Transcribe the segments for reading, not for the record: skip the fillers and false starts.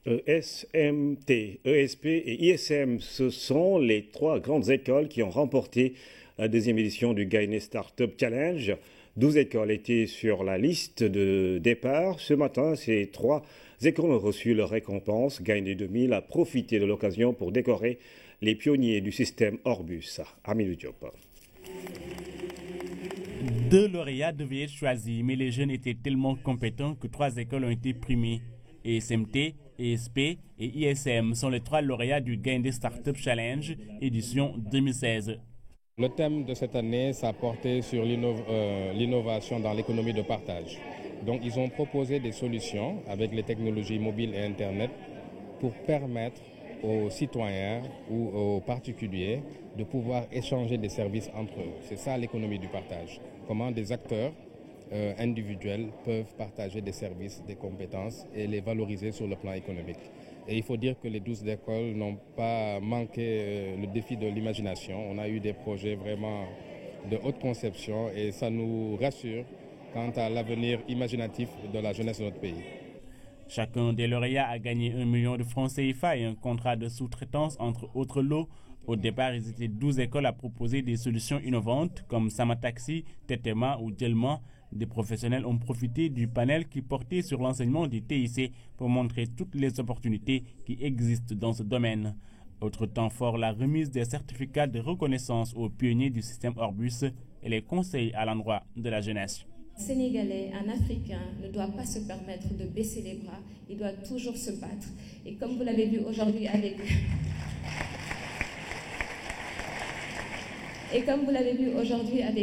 ESMT, ESP et ISM, ce sont les trois grandes écoles qui ont remporté la deuxième édition du Gagné Startup Challenge. 12 écoles étaient sur la liste de départ. Ce matin, ces trois écoles ont reçu leur récompense. Gagné 2000 a profité de l'occasion pour décorer les pionniers du système Orbus. Amilou Diop. 2 lauréats devaient être choisis, mais les jeunes étaient tellement compétents que 3 écoles ont été primées. ESMT, ESP et ISM sont les 3 lauréats du Gagné Startup Challenge, édition 2016. Le thème de cette année, ça portait sur l'innovation dans l'économie de partage. Donc, ils ont proposé des solutions avec les technologies mobiles et Internet pour permettre aux citoyens ou aux particuliers de pouvoir échanger des services entre eux. C'est ça l'économie du partage. Comment des acteurs individuels peuvent partager des services, des compétences et les valoriser sur le plan économique. Et il faut dire que les 12 écoles n'ont pas manqué le défi de l'imagination. On a eu des projets vraiment de haute conception et ça nous rassure quant à l'avenir imaginatif de la jeunesse de notre pays. Chacun des lauréats a gagné 1 million de francs CFA et un contrat de sous-traitance entre autres lots. Au départ, ils étaient 12 écoles à proposer des solutions innovantes comme Samataxi, Tetema ou Djelma. Des professionnels ont profité du panel qui portait sur l'enseignement du TIC pour montrer toutes les opportunités qui existent dans ce domaine. Autre temps fort, la remise des certificats de reconnaissance aux pionniers du système Orbus et les conseils à l'endroit de la jeunesse. Un Sénégalais, un Africain ne doit pas se permettre de baisser les bras, il doit toujours se battre. Et comme vous l'avez vu aujourd'hui avec...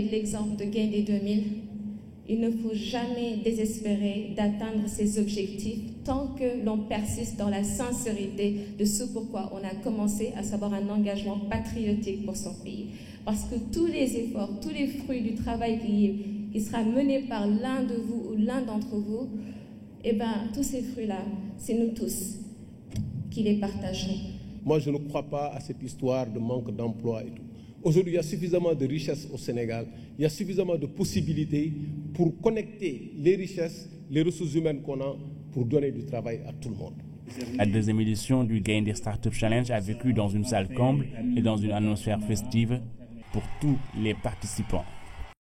l'exemple de Gagné 2000, il ne faut jamais désespérer d'atteindre ses objectifs tant que l'on persiste dans la sincérité de ce pourquoi on a commencé, à savoir un engagement patriotique pour son pays. Parce que tous les efforts, tous les fruits du travail qui sera mené par l'un de vous ou l'un d'entre vous, tous ces fruits-là, c'est nous tous qui les partagerons. Moi, je ne crois pas à cette histoire de manque d'emploi et tout. Aujourd'hui, il y a suffisamment de richesses au Sénégal, il y a suffisamment de possibilités pour connecter les richesses, les ressources humaines qu'on a pour donner du travail à tout le monde. La deuxième édition du Gagné Startup Challenge a vécu dans une salle comble et dans une atmosphère festive pour tous les participants.